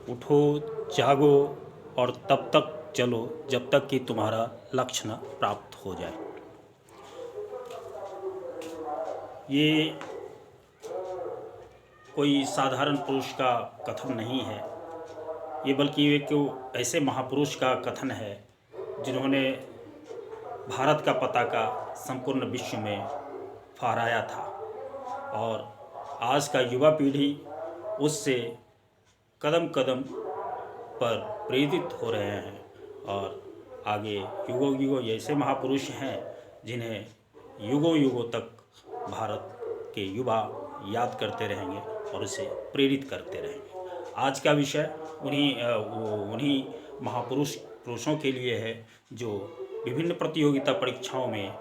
उठो, जागो और तब तक चलो जब तक कि तुम्हारा लक्ष्य न प्राप्त हो जाए। ये कोई साधारण पुरुष का कथन नहीं है, ये बल्कि एक ऐसे महापुरुष का कथन है जिन्होंने भारत का पताका संपूर्ण विश्व में फहराया था। और आज का युवा पीढ़ी उससे कदम कदम पर प्रेरित हो रहे हैं और आगे युगों युगों ऐसे महापुरुष हैं जिन्हें युगों युगों तक भारत के युवा याद करते रहेंगे और उसे प्रेरित करते रहेंगे। आज का विषय उन्हीं पुरुषों के लिए है जो विभिन्न प्रतियोगिता परीक्षाओं में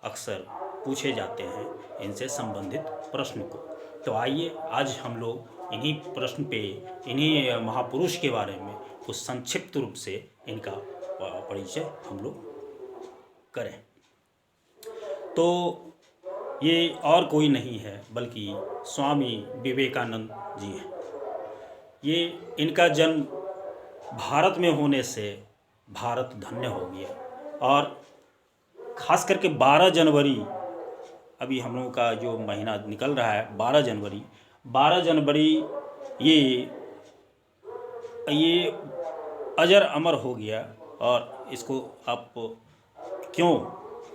अक्सर पूछे जाते हैं इनसे संबंधित प्रश्न को। तो आइए आज हम लोग इन्हीं महापुरुष के बारे में कुछ संक्षिप्त रूप से इनका परिचय हम लोग करें। तो ये और कोई नहीं है बल्कि स्वामी विवेकानंद जी हैं। ये इनका जन्म भारत में होने से भारत धन्य हो गया और ख़ास करके 12 जनवरी, अभी हम लोगों का जो महीना निकल रहा है 12 जनवरी ये अजर अमर हो गया। और इसको आप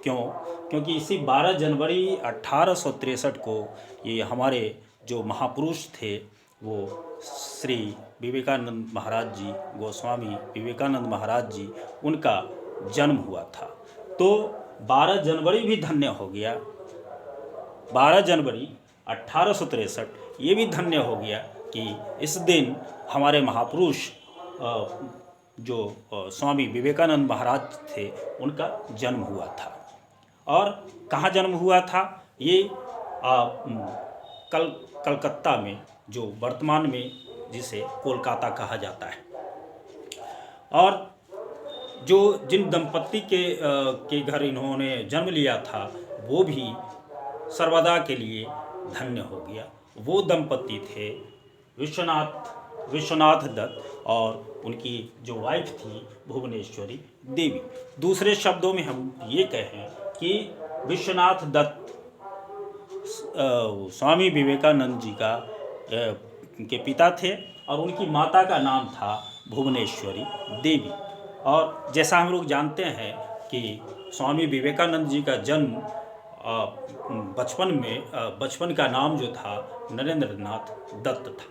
क्योंकि इसी 12 जनवरी 1863 को ये हमारे जो महापुरुष थे वो श्री विवेकानंद महाराज जी, गोस्वामी विवेकानंद महाराज जी, उनका जन्म हुआ था। तो 12 जनवरी भी धन्य हो गया। 12 जनवरी 1863 ये भी धन्य हो गया कि इस दिन हमारे महापुरुष जो स्वामी विवेकानंद महाराज थे उनका जन्म हुआ था। और कहाँ जन्म हुआ था? ये कलकत्ता में, जो वर्तमान में जिसे कोलकाता कहा जाता है। और जो जिन दंपत्ति के घर इन्होंने जन्म लिया था वो भी सर्वदा के लिए धन्य हो गया। वो दंपत्ति थे विश्वनाथ दत्त और उनकी जो वाइफ थी भुवनेश्वरी देवी। दूसरे शब्दों में हम ये कहें कि विश्वनाथ दत्त स्वामी विवेकानंद जी के पिता थे और उनकी माता का नाम था भुवनेश्वरी देवी। और जैसा हम लोग जानते हैं कि स्वामी विवेकानंद जी का जन्म बचपन का नाम जो था नरेंद्र नाथ दत्त था।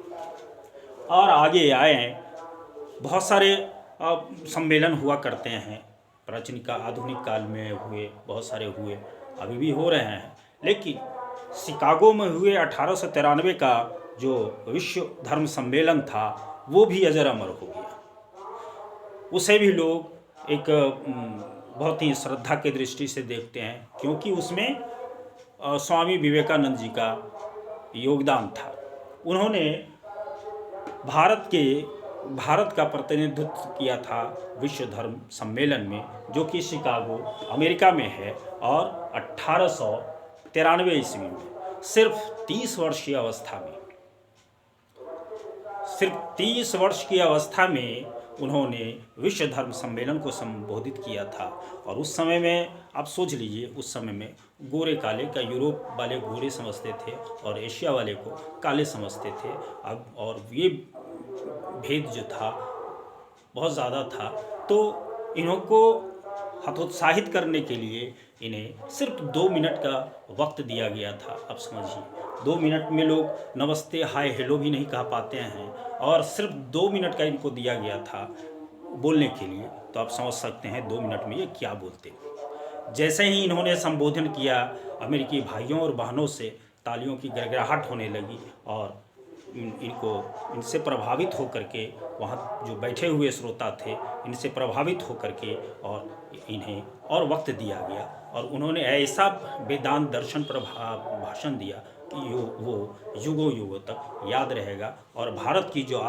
और आगे आए बहुत सारे सम्मेलन हुआ करते हैं, प्राचीन का आधुनिक काल में हुए, बहुत सारे हुए, अभी भी हो रहे हैं। लेकिन शिकागो में हुए 1893 का जो विश्व धर्म सम्मेलन था वो भी अजर अमर हो गया। उसे भी लोग एक बहुत ही श्रद्धा के दृष्टि से देखते हैं क्योंकि उसमें स्वामी विवेकानंद जी का योगदान था। उन्होंने भारत का प्रतिनिधित्व किया था विश्व धर्म सम्मेलन में, जो कि शिकागो अमेरिका में है। और 1893 ईस्वी में सिर्फ 30 वर्ष की अवस्था में उन्होंने विश्व धर्म सम्मेलन को संबोधित किया था। और उस समय में आप सोच लीजिए, उस समय में गोरे काले का यूरोप वाले गोरे समझते थे और एशिया वाले को काले समझते थे। अब और ये भेद जो था बहुत ज़्यादा था। तो इनको हतोत्साहित करने के लिए इन्हें सिर्फ 2 मिनट का वक्त दिया गया था। अब समझिए 2 मिनट में लोग नमस्ते हाय हेलो भी नहीं कह पाते हैं और सिर्फ 2 मिनट का इनको दिया गया था बोलने के लिए। तो आप समझ सकते हैं 2 मिनट में ये क्या बोलते। जैसे ही इन्होंने संबोधन किया, अमेरिकी भाइयों और बहनों से तालियों की गड़गड़ाहट होने लगी और इनसे प्रभावित होकर के वहाँ जो बैठे हुए श्रोता थे इनसे प्रभावित होकर के और इन्हें और वक्त दिया गया। और उन्होंने ऐसा वेदांत दर्शन पर भाषण दिया कि वो युगों युगों तक याद रहेगा और भारत की जो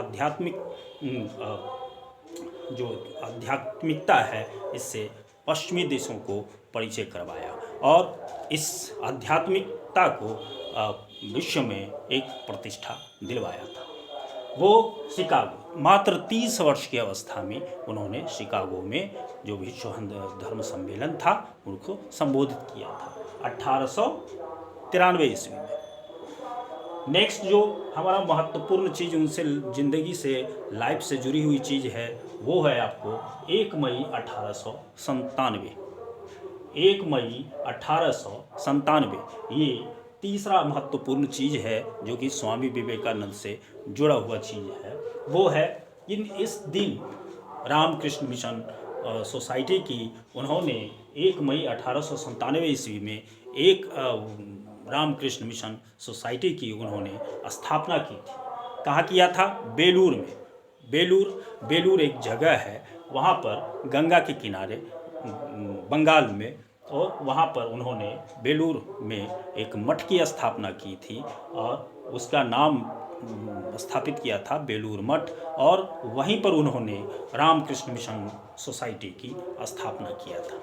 आध्यात्मिकता है इससे पश्चिमी देशों को परिचय करवाया और इस आध्यात्मिकता को विश्व में एक प्रतिष्ठा दिलवाया था। वो शिकागो, मात्र 30 वर्ष की अवस्था में उन्होंने शिकागो में जो विश्व हिंदू धर्म सम्मेलन था उनको संबोधित किया था 1893 ईस्वी में। नेक्स्ट जो हमारा महत्वपूर्ण चीज़ उनसे ज़िंदगी से लाइफ से जुड़ी हुई चीज़ है वो है आपको 1 मई 1897। 1 मई 1897 ये तीसरा महत्वपूर्ण चीज़ है जो कि स्वामी विवेकानंद से जुड़ा हुआ चीज़ है। वो है इस दिन रामकृष्ण मिशन सोसाइटी की उन्होंने 1 मई 1897 ईस्वी में एक रामकृष्ण मिशन सोसाइटी की उन्होंने स्थापना की थी। कहाँ किया था? बेलूर में। बेलूर एक जगह है, वहाँ पर गंगा के किनारे बंगाल में, और वहाँ पर उन्होंने बेलूर में एक मठ की स्थापना की थी और उसका नाम स्थापित किया था बेलूर मठ, और वहीं पर उन्होंने रामकृष्ण मिशन सोसाइटी की स्थापना किया था।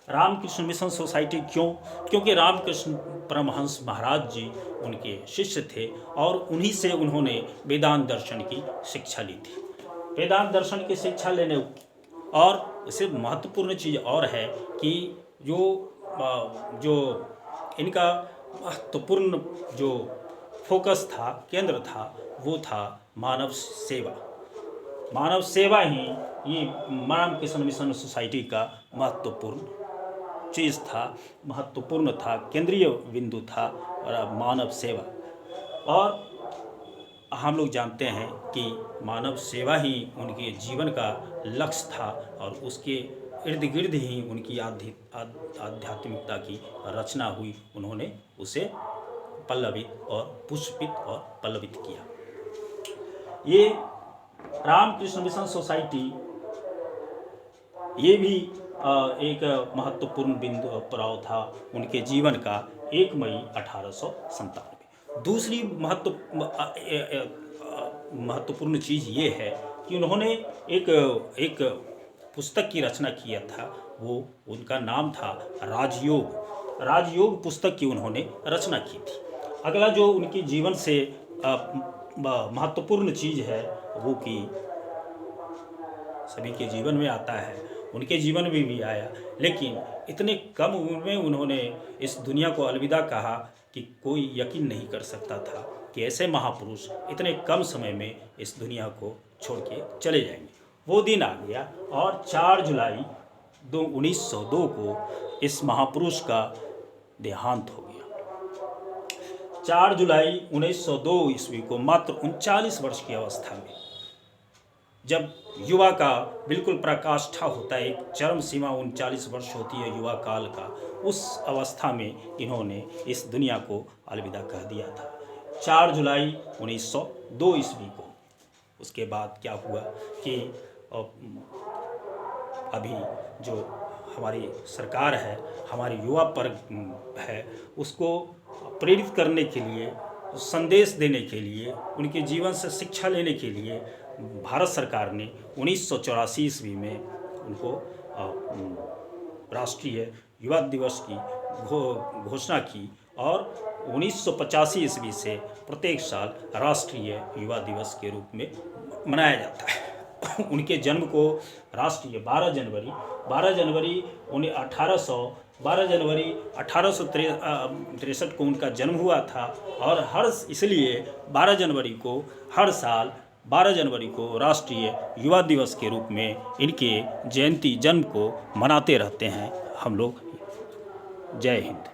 रामकृष्ण मिशन सोसाइटी क्यों? क्योंकि रामकृष्ण परमहंस महाराज जी उनके शिष्य थे और उन्हीं से उन्होंने वेदांत दर्शन की शिक्षा ली थी। वेदांत दर्शन की शिक्षा लेने और इससे महत्वपूर्ण चीज़ और है कि जो इनका महत्वपूर्ण जो फोकस था, केंद्र था, वो था मानव सेवा। मानव सेवा ही ये रामकृष्ण मिशन सोसाइटी का महत्वपूर्ण चीज़ था, महत्वपूर्ण था, केंद्रीय बिंदु था और मानव सेवा। और हम लोग जानते हैं कि मानव सेवा ही उनके जीवन का लक्ष्य था और उसके इर्द गिर्द ही उनकी आध्यात्मिकता की रचना हुई। उन्होंने उसे पल्लवित और पुष्पित और पल्लवित किया। ये रामकृष्ण मिशन सोसाइटी ये भी एक महत्वपूर्ण बिंदु पड़ाव था उनके जीवन का 1 मई 1897। दूसरी महत्वपूर्ण चीज़ ये है कि उन्होंने एक पुस्तक की रचना किया था, वो उनका नाम था राजयोग पुस्तक की उन्होंने रचना की थी। अगला जो उनके जीवन से महत्वपूर्ण चीज़ है वो कि सभी के जीवन में आता है, उनके जीवन में भी आया, लेकिन इतने कम उम्र में उन्होंने इस दुनिया को अलविदा कहा कि कोई यकीन नहीं कर सकता था कि ऐसे महापुरुष इतने कम समय में इस दुनिया को छोड़ के चले जाएंगे। वो दिन आ गया और 4 जुलाई 1902 को इस महापुरुष का देहांत हो गया। 4 जुलाई 1902 ईस्वी को मात्र 39 वर्ष की अवस्था में, जब युवा का बिल्कुल पराकाष्ठा होता है, एक चरम सीमा 39 वर्ष होती है युवा काल का, उस अवस्था में इन्होंने इस दुनिया को अलविदा कह दिया था 4 जुलाई 1902 ईस्वी को। उसके बाद क्या हुआ कि अभी जो हमारी सरकार है, हमारे युवा पर है, उसको प्रेरित करने के लिए, संदेश देने के लिए, उनके जीवन से शिक्षा लेने के लिए भारत सरकार ने 1984 ईस्वी में उनको राष्ट्रीय युवा दिवस की घोषणा की और 1985 ईस्वी से प्रत्येक साल राष्ट्रीय युवा दिवस के रूप में मनाया जाता है। उनके जन्म को राष्ट्रीय 12 जनवरी 1863 को उनका जन्म हुआ था और इसलिए 12 जनवरी को हर साल 12 जनवरी को राष्ट्रीय युवा दिवस के रूप में इनके जयंती जन्म को मनाते रहते हैं हम लोग। जय हिंद।